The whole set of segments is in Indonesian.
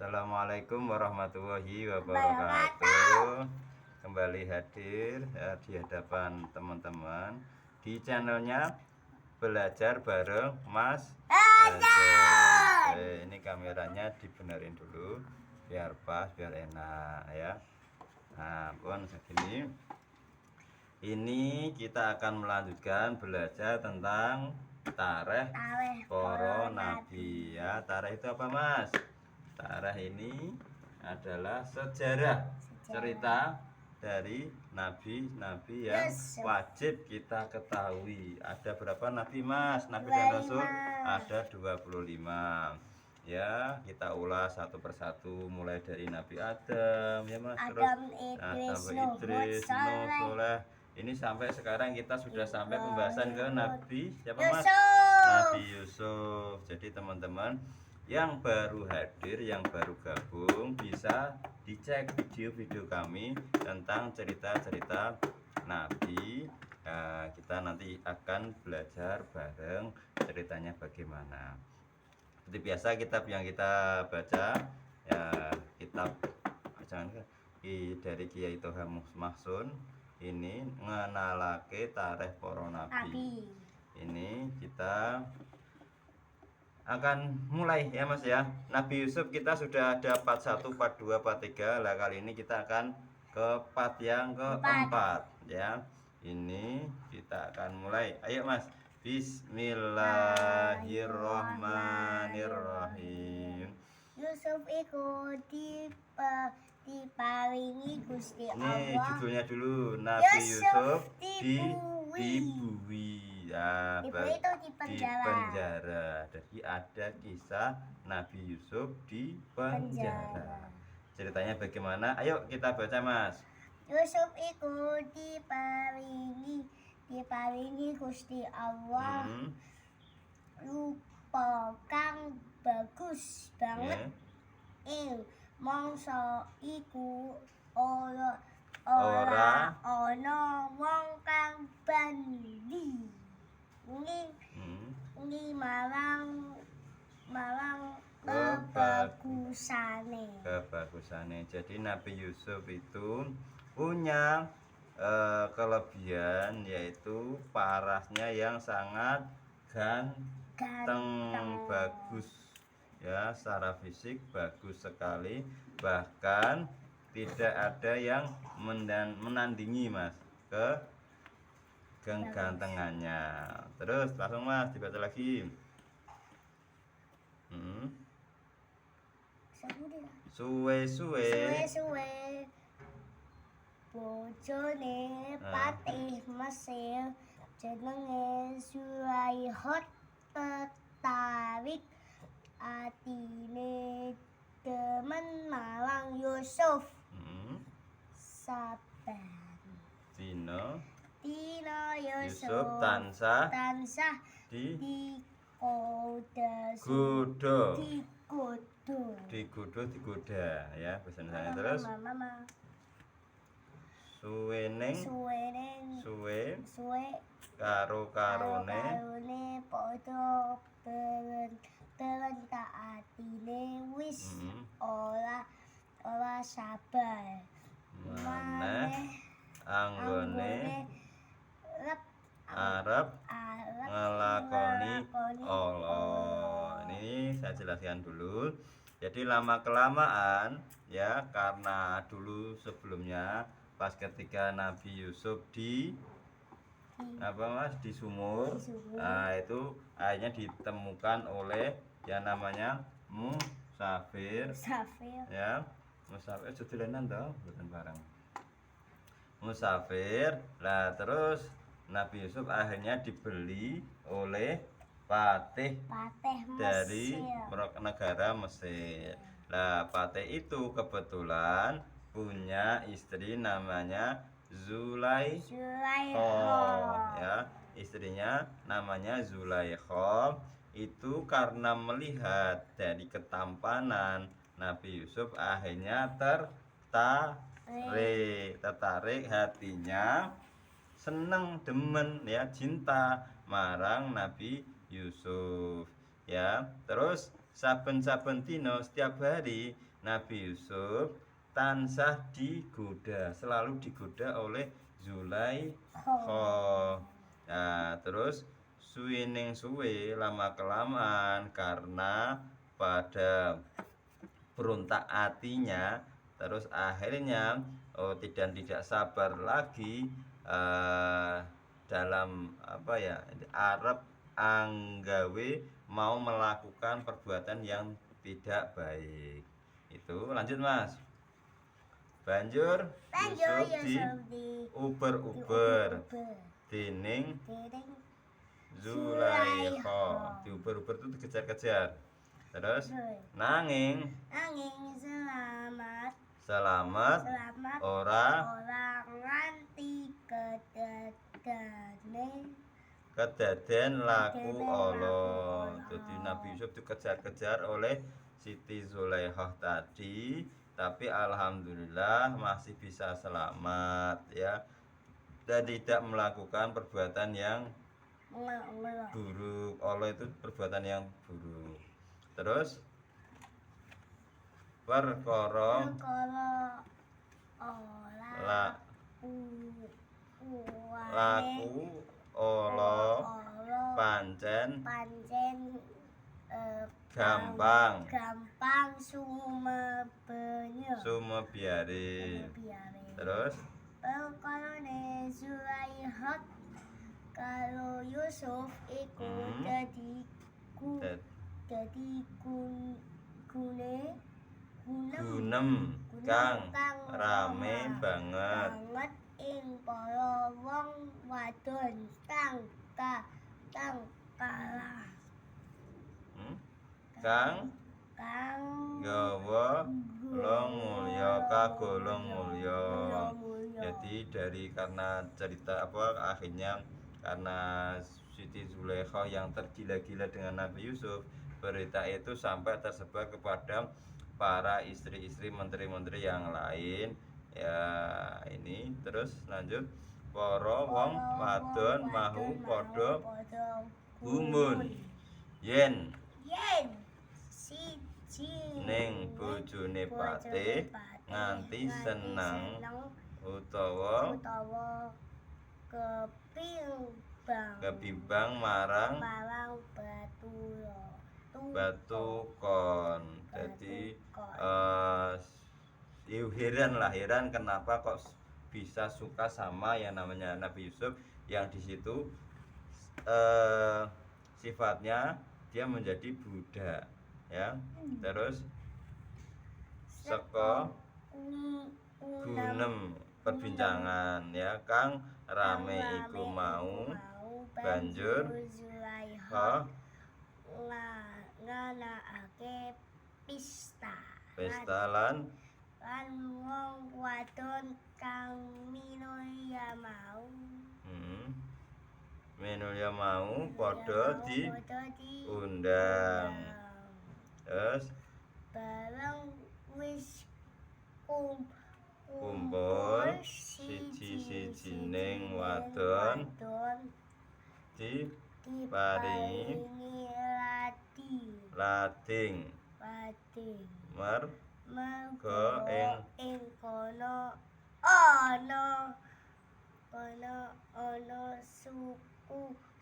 Assalamualaikum warahmatullahi wabarakatuh. Kembali hadir di hadapan teman-teman di channelnya Belajar Bareng Mas Azul. Ini kameranya dibenerin dulu biar pas, biar enak ya. Nah, pun segini. Ini kita akan melanjutkan belajar tentang tarikh para nabi ya. Tarikh itu apa, Mas? Tarikh ini adalah sejarah cerita dari nabi-nabi yang wajib kita ketahui. Ada berapa nabi, Mas? Nabi dan Rasul ada 25. Ya, kita ulas satu persatu mulai dari Nabi Adam ya, Mas. Terus sampai Idris, Nuh, Soleh. Ini sampai sekarang kita sudah sampai pembahasan ke Nabi siapa, Mas? Nabi Yusuf. Jadi teman-teman yang baru hadir, yang baru gabung, bisa dicek video-video kami tentang cerita-cerita Nabi. Kita nanti akan belajar bareng ceritanya bagaimana. Seperti biasa kitab yang kita baca ya, kitab dari Kiai Toha Mahsun. Ini ngenalake tarikh para nabi. Ini kita akan mulai ya, Mas ya. Nabi Yusuf kita sudah ada part 1, part 2, part 3. Lah kali ini kita akan ke part yang keempat ya. Ini kita akan mulai. Ayo, Mas. Bismillahirrahmanirrahim. Yusuf iku diparingi Gusti Allah. Ini judulnya dulu, Nabi Yusuf dibui. Ya, itu di penjara. Jadi ada kisah Nabi Yusuf di penjara. Ceritanya bagaimana? Ayo kita baca, Mas. Yusuf iku diparingi Gusti Allah. Rupa kang bagus banget. Mangsa iku ora ana wong kang bandi. Ini malang kebagusane. Jadi Nabi Yusuf itu punya kelebihan, yaitu parasnya yang sangat ganteng, bagus ya, secara fisik bagus sekali, bahkan tidak ada yang menandingi, Mas, kegantengannya. Terus langsung, Mas, dibaca lagi. Suwe bojone patih Mesir jenenge Zulaikha tertarik atine demen marang Yusuf. Saban Dina Yusuf tansah digoda ya, pesan-pesannya. Terus suwe karone padha berentak atine wis ora sabar maneh anggone arep ngelakoni Allah. Ini saya jelaskan dulu. Jadi lama kelamaan ya, karena dulu sebelumnya pas ketika Nabi Yusuf di sumur. Nah, itu akhirnya ditemukan oleh yang namanya musafir. Ya, musafir judulnya toh, bukan barang. Musafir. Nah, terus Nabi Yusuf akhirnya dibeli oleh patih dari negara Mesir. Nah, patih itu kebetulan punya istri namanya Zulaikha ya. Istrinya namanya Zulaikha. Itu karena melihat dari ketampanan Nabi Yusuf akhirnya tertarik hatinya, seneng, demen ya, cinta marang Nabi Yusuf ya. Terus saben-saben dina setiap hari Nabi Yusuf tansah digoda, selalu digoda oleh Zulaikha. Nah, terus suwining suwe lama kelamaan karena pada berontak hatinya, terus akhirnya tidak sabar lagi dalam apa ya, Arab anggawe mau melakukan perbuatan yang tidak baik. Itu lanjut Mas. Banjur Yusuf di uber-uber dening Zulaikha. Di uber-uber itu dikejar-kejar. Terus nanging selamat ora nganti kedaden laku Allah. Jadi Nabi Yusuf dikejar-kejar oleh Siti Zulaikha tadi, tapi alhamdulillah masih bisa selamat ya, dan tidak melakukan perbuatan yang buruk. Allah itu perbuatan yang buruk. Terus perkara laku Allah pancen gampang sumebiare. Terus perkara Zulaikha kalau Yusuf iku dadi gunem kang rame banget ing para wong wadon kang kalah kang gawa long mulya kagolong mulya. Jadi dari karena cerita akhirnya karena Siti Zulaikha yang tergila-gila dengan Nabi Yusuf, berita itu sampai tersebar kepada para istri-istri menteri-menteri yang lain ya. Ini terus lanjut, para wong wadon mahu padha gumun yen siji ning bojone patih nganti seneng utawa kebimbang marang batu kon. Jadi heran kenapa kok bisa suka sama yang namanya Nabi Yusuf, yang di situ sifatnya dia menjadi budak ya. Terus seko gunem perbincangan ya kang rame iku mau banjur nganakake pesta lan wong wadon kang minulya mau padha diundang. Terus bareng wis kumpul siji-sijining wadon diparingi lading merga ing kono ana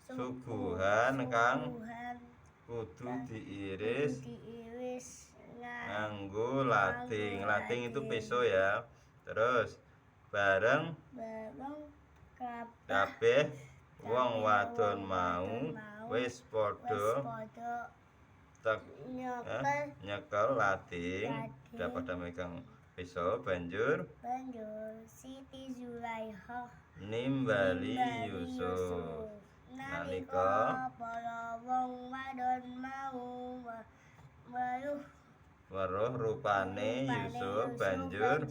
suguhan kang kudu diiris nganggo lading. Lading itu peso ya. Terus bareng kabeh wong wadon mau wis padha nyekel lading, pada megang pisau. Banjur Siti Zulaikha nimbali Yusuf nalika para wong wadon mau weruh rupane Yusuf. Banjur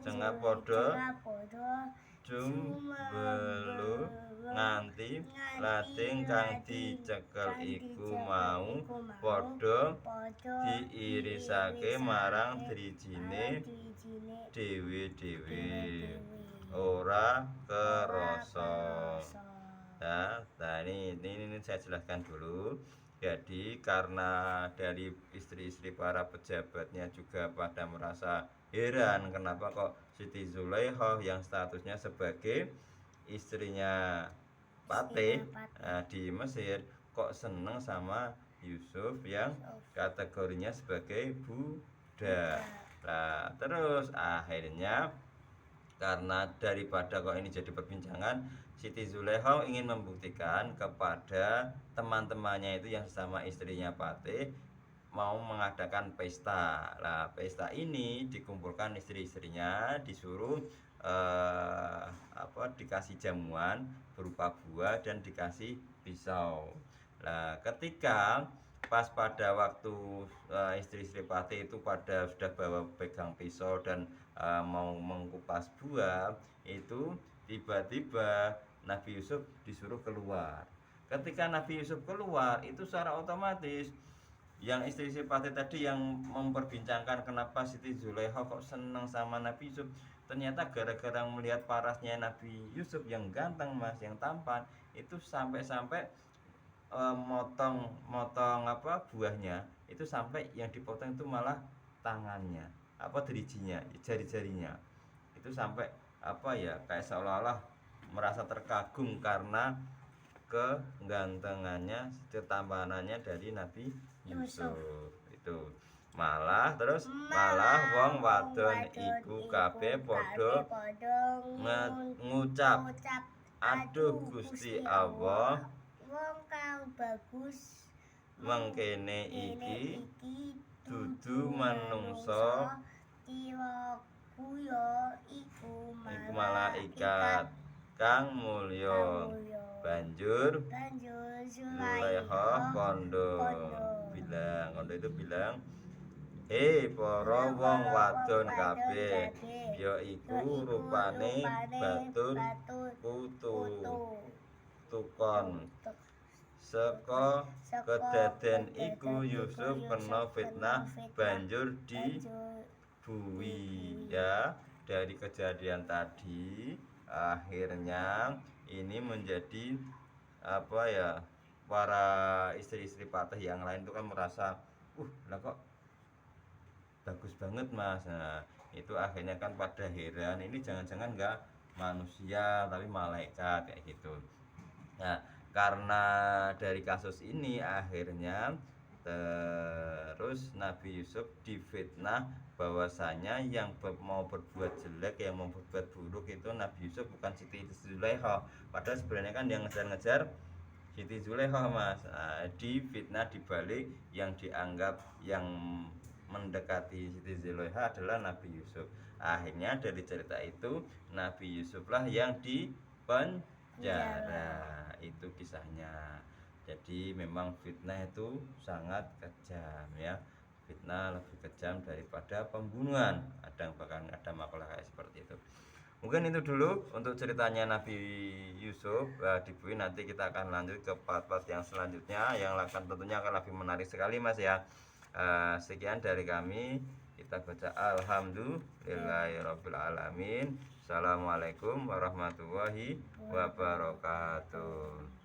cengak padha jumbelu nganti lading kang dicekel iku mau padha diirisake marang drijine dhewe-dhewe. ora kerasa. kerasa. Ya, nah ini saya jelaskan dulu. Jadi karena dari istri-istri para pejabatnya juga pada merasa heran kenapa kok Siti Zulaikha yang statusnya sebagai istrinya Patih di Mesir kok seneng sama Yusuf yang kategorinya sebagai budak. Nah, terus akhirnya karena daripada kok ini jadi perbincangan, Siti Zulaikha ingin membuktikan kepada teman-temannya itu yang sesama istrinya Patih mau mengadakan pesta. Nah, pesta ini dikumpulkan istri-istrinya, disuruh dikasih jamuan berupa buah dan dikasih pisau. Nah, ketika pas pada waktu istri-istri Patih itu pada sudah bawa pegang pisau dan mau mengupas buah, itu tiba-tiba Nabi Yusuf disuruh keluar. Ketika Nabi Yusuf keluar, itu secara otomatis yang istri-istri Patih tadi yang memperbincangkan kenapa Siti Zulaikha kok senang sama Nabi Yusuf, ternyata gara-gara melihat parasnya Nabi Yusuf yang ganteng mas, yang tampan, itu sampai-sampai motong buahnya itu sampai yang dipotong itu malah tangannya, dirijinya, jari-jarinya itu sampai kayak seolah-olah merasa terkagum karena kegantengannya, ketampanannya dari Nabi Yusuf. Itu malah wong wadon iku kabeh padha ngucap, aduh Gusti Allah, wong kang bagus mengkene iki dudu manungsa, tiwaku ya iku malaikat kang mulya. Banjur Zulaikha kondo itu bilang, para wong wadon kabeh, ya iku rupane batut kutu tukon. Saka kedaden iku Yusuf kena fitnah banjur dibuwi. Ya, dari kejadian tadi akhirnya ini menjadi para istri-istri Patih yang lain itu kan merasa lah kok bagus banget mas. Nah, itu akhirnya kan pada heran, ini jangan-jangan enggak manusia tapi malaikat kayak gitu. Nah, karena dari kasus ini akhirnya terus Nabi Yusuf difitnah bahwasanya yang mau berbuat jelek, yang mau berbuat buruk itu Nabi Yusuf, bukan Siti Zulaikha. Padahal sebenarnya kan yang ngejar-ngejar Siti Zulaikha mas. Nah, difitnah dibalik yang dianggap yang mendekati Siti Zulaikha adalah Nabi Yusuf. Akhirnya dari cerita itu Nabi Yusuflah yang dipenjara. Itu kisahnya. Jadi memang fitnah itu sangat kejam ya. Fitnah lebih kejam daripada pembunuhan. Ada makalah kayak seperti itu. Mungkin itu dulu untuk ceritanya Nabi Yusuf. Dibuin nanti kita akan lanjut ke part-part yang selanjutnya yang akan tentunya akan lebih menarik sekali mas ya. Sekian dari kami. Kita baca alhamdulillahirabbil alamin. Assalamualaikum warahmatullahi wabarakatuh.